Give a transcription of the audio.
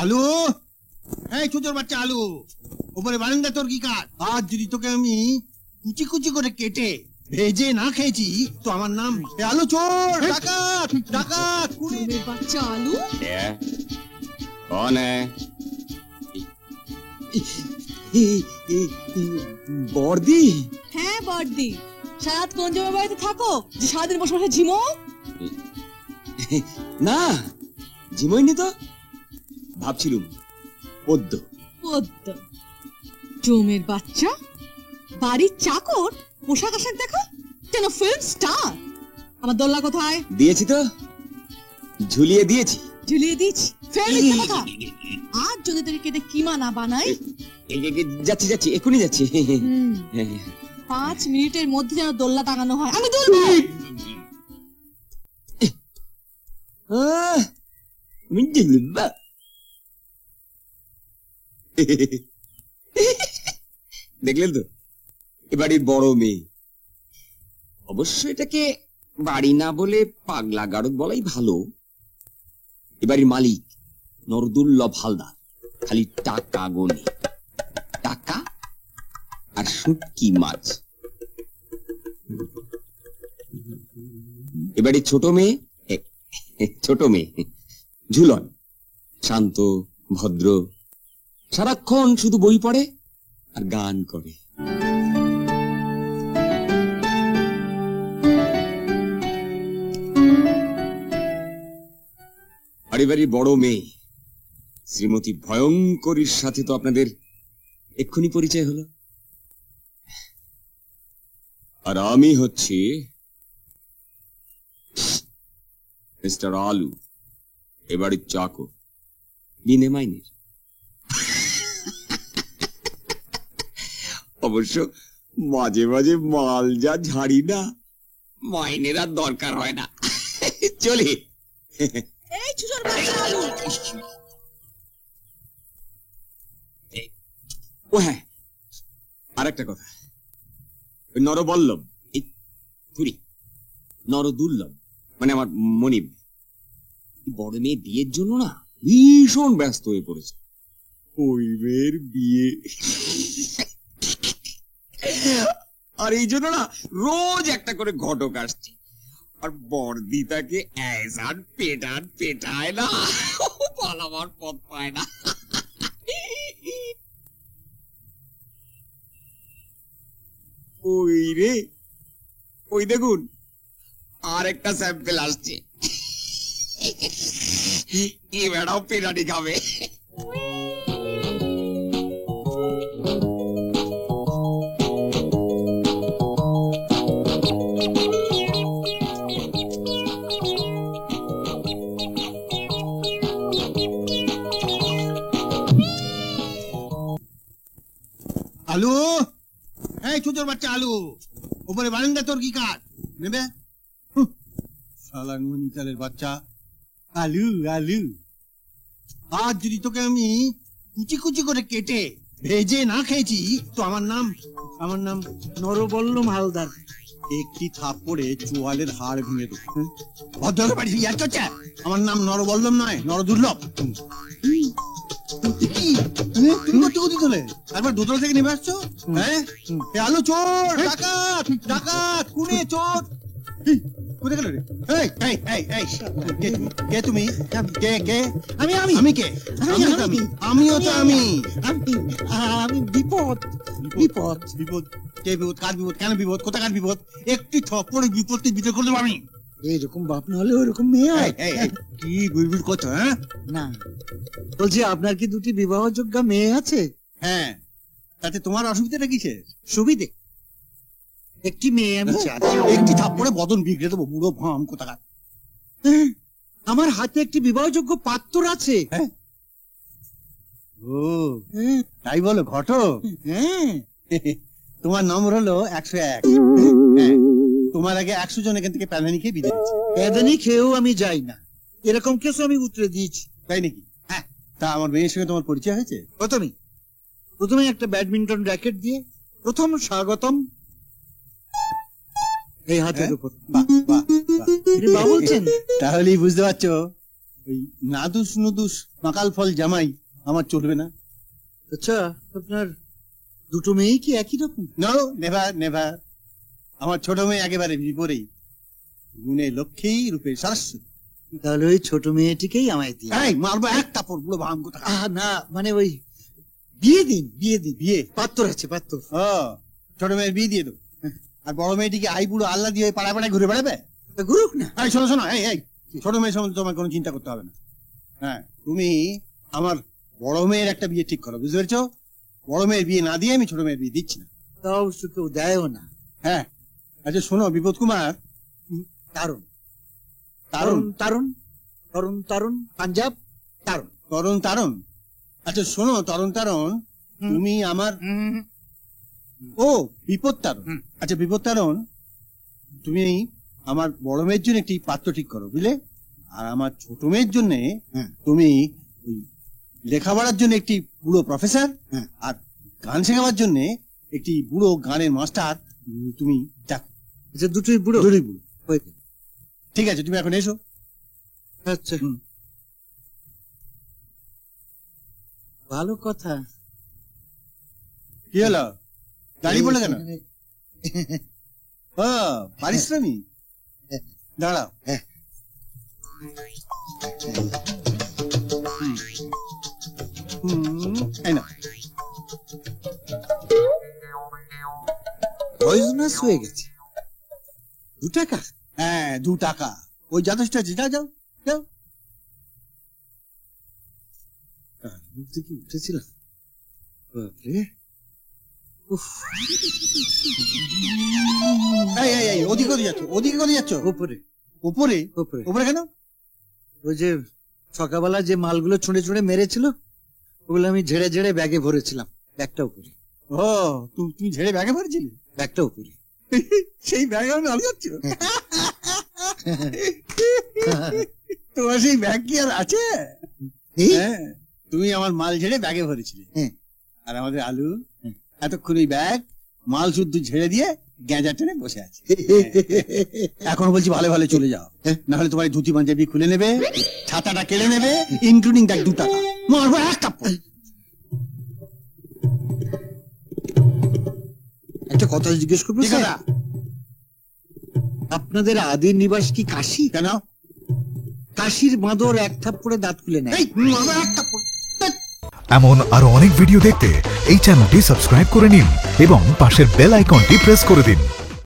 আলু, এই ছোটর বাচ্চা আলু, উপরে বারান্দা তোর কি কাজ? আজ যদি তোকে আমি কুচি কুচি করে কেটে ভেজে না খেয়েছি তো আমার নাম আলু চোর, ডাকাত, ডাকাত। চোরের বাচ্চা আলু। कौन है? বর্দি। হ্যাঁ বর্দি, সারাত কোন জমের বাড়িতে থাকো যে সারাদিন বসে বসে ঝিমো? না, ঝিমোইনি তো, ভাবছিলুম পদ্ম। পদ্ম? জমের বাচ্চা, বাড়ির চাকর, পোশাক আশাক দেখো যেন ফিল্ম স্টার। আমার দোল্লা কোথায়? দিয়েছি তো, ঝুলিয়ে দিয়েছি। ঝুলিয়ে দিচ্ছি? ফের মিথ্যে কথা। আজ যদি তোকে কেটে কিমা না বানাই। যাচ্ছি যাচ্ছি, এক্ষুনি যাচ্ছি। 5 মিনিটের মধ্যে যেন দোল্লা টাঙানো হয়, আমি দুলবো। দেখলেন তো, এ বাড়ির বড় মেয়ে। অবশ্য এটাকে বাড়ি না বলে পাগলা গারদ বলাই ভালো। এ বাড়ির মালিক নরদুল্লভ হালদার খালি টাকা গোনে, টাকা আর শুটকি মাছ। এ বাড়ির ছোট মেয়ে, ঝুলন, শান্ত ভদ্র, সারাক্ষণ শুধু বই পড়ে আর গান করে। বাড়ি বড় মেয়ে শ্রীমতী ভয়ঙ্করীর সাথে তো আপনাদের এক্ষুনি পরিচয় হলো। আর আমি হচ্ছি মিস্টার আলু, এ বাড়ির চাকর, বিনে মাইনের। অবশ্য মাঝে মাঝে মাল যা ঝাড়ি না, মাইনের আর দরকার হয় না। চলে। এই চুষার বাচ্চা আলু। ও হ্যাঁ, আর একটা কথা, নরবল্লভ, নরদুর্লভ মানে আমার মনিব, বড় মেয়ে বিয়ের জন্য না ভীষণ ব্যস্ত হয়ে পড়েছে। ওই মেয়ের বিয়ে, আর এই জন্য না রোজ একটা করে ঘটক আসছে। আর বর্দি তাকে এসান পেটায় না, পালাবার পথ পায় না। ওই রে, ওই দেখুন আর একটা স্যাম্পেল আসছে। এ বেড়াও পেটানি খাবে। আলু, এই ছোটর বাচ্চা আলু, উপরে বারান্দা তোর কি কাজ? নেবে শালা নুনিতালের বাচ্চা আলু, আলু। আজ যদি তোকে আমি কুচি কুচি করে কেটে ভেজে না খেয়েছি তো আমার নাম নরবল্লভ হালদার। একটি থাপ্পড়ে চোয়ালের হাড় ভেঙে দেবো। ভদ্রলোক বাড়ি ইয়ার চর্চা। আমার নাম নরবল্লভ নয়, নরদুর্লভ। একবার দোতলা থেকে নেমে আসছো? হ্যাঁ, আলু চোর, ডাকাত, ডাকাত, খুনি, চোর। কোথায় গেল রে? কে তুমি? আমি কে? আমিও তো আমি বিপদ। বিপদ? বিপদ? কে বিপদ? কার বিপদ? কেন বিপদ? কোথাকার বিপদ? একটি থপ্পড়ে বিপদকে বিজয় করতে পারি। এইরকম বাপ না হলে ওরকম মেয়ে হয়? কি গুড়গুড় করছো? হ্যাঁ না, বলছি আপনার কি দুটি বিবাহযোগ্য মেয়ে আছে? হ্যাঁ, তাতে তোমার অসুবিধাটা কিসের? সুবিধে, একটি মেয়ে আমি চাই। একটি থাপ্পড়ে বদন বিগড়ে দেবো, বুড়ো ভাম কোথাকার। আমার হাতে একটি বিবাহযোগ্য পাত্র আছে। ও তাই বলো ঘটক? তোমার নম্বর হলো 101। তোমার আগে 100 জন এখান থেকে প্যাদানি খেয়ে বিদায় দিচ্ছে। প্যাদানি খেয়েও আমি যাই না, এরকম কেস আমি উতরে দিয়েছি। তাই নাকি? হ্যাঁ। তা আমার মেয়ের সঙ্গে তোমার পরিচয় হয়েছে? প্রথমে একটা ব্যাডমিন্টন র্যাকেট দিয়ে প্রথম স্বাগতম এই হাতের উপর। বলছেন? তাহলেই বুঝতে পারছো ওই নাদুস নুদুস মাকাল ফল জামাই আমার চলবে না। আচ্ছা, আপনার দুটো মেয়েই কি একই রকম? No, never never. আমার ছোট মেয়ে একেবারে বিপরীত, গুণে লক্ষ্মী রূপে সরস্বতী। তাহলে ওই ছোট মেয়েটিকেই আমায় দিন। এই মারবো এক কাপড়, পুরো ভাঙ কোথা। না, মানে ওই বিয়ে দিন, বিয়ে দিন। বিয়ে? পাত্তর আছে, পাত্তর। ও, ছোট মেয়ের বিয়ে দিয়ে দেবো। আর বড় মেয়েটিকে আই বুড়ো আল্লাহ দিয়ে পাড়ায় পাড়ায় ঘুরে বেড়াবে। গুরুক না। এই শোনো শোনো, এই ছোট মেয়ের সম্বন্ধে তোমার কোনো চিন্তা করতে হবে না। হ্যাঁ, তুমি আমার বড় মেয়ের একটা বিয়ে ঠিক করো, বুঝতে পেরেছো? বড় মেয়ের বিয়ে না দিয়ে আমি ছোট মেয়ের বিয়ে দিচ্ছি না। তা অবশ্য কেউ দেয়ও না। হ্যাঁ, আচ্ছা শোনো বিপদ কুমার। তারুণ তারুণ তারুণ তরুণ তারুণ পাঞ্জাব তারুণ। তরুণ তারুণ। আচ্ছা শোনো তরুণ তারুণ, তুমি আমার ও বিপদ তারুণ। আচ্ছা বিপদ তারুণ, তুমি আমার বড় মেয়ের জন্য একটি পাত্র ঠিক করো, বুঝলে? আর আমার ছোট মেয়ের জন্য তুমি ওই লেখাপড়ার জন্য একটি বুড়ো প্রফেসর, আর গান শেখাবার জন্য একটি বুড়ো গানের মাস্টার তুমি দেখো। আচ্ছা, দুটোই বুড়ো? দুটোই বুড়ো। ঠিক আছে, তুমি এখন এসো। আচ্ছা, ভালো কথা। কি হলো, দাঁড়িয়ে পড়লে কেন? ও, পারিশ্রমিক। দাঁড়াও। এই নাও। পয়জনাস হয়ে গেছে। 2 টাকা? হ্যাঁ, 2 টাকা। ওই যথেষ্ট আছে, যাও যাও যাও। মুখ থেকে উঠেছিলাম। বাপরে, উফ। এই ওদিকে কোথায় যাচ্ছ? ওদিকে কোথায় যাচ্ছ? উপরে উপরে? উপরে উপরে কেন? ওই যে সকালবেলা যে মালগুলো ছুঁড়ে ছুঁড়ে মেরেছিল, ওগুলো আমি ঝেড়ে ঝেড়ে ব্যাগে ভরেছিলাম। ব্যাগটা উপরে। ও, তুমি ঝেড়ে ব্যাগে ভরেছিলে? ব্যাগটা উপরে। সেই ব্যাগে আমি আলো যাচ্ছ? তোমার সেই ব্যাগ কি আর আছে? হ্যাঁ, তুমি আমার মাল ঝেড়ে ব্যাগে ভরেছিলে। আর আমাদের আলু এতক্ষণ ওই ব্যাগ মাল শুদ্ধ ঝেড়ে দিয়ে গ্যাঁজা টেনে বসে আছে। এখন বলছি ভালো ভালো চলে যাও, না হলে তোমার ধুতি পাঞ্জাবি খুলে নেবে, ছাতাটা কেড়ে নেবে, ইনক্লুডিং দ্যাট 2 টাকা। মারবো এক কাপড়। একটা কথা জিজ্ঞেস করবো স্যার? আপনাদের আদি নিবাস কি কাশী? কেন? কাশীর বাঁদর এক থাপ্পড়ে দাঁত খুলে নেয়। মারবো এক কাপড়। এমন আরো অনেক ভিডিও দেখতে এই চ্যানেলটি সাবস্ক্রাইব করে নিন এবং পাশের বেল আইকনটি প্রেস করে দিন।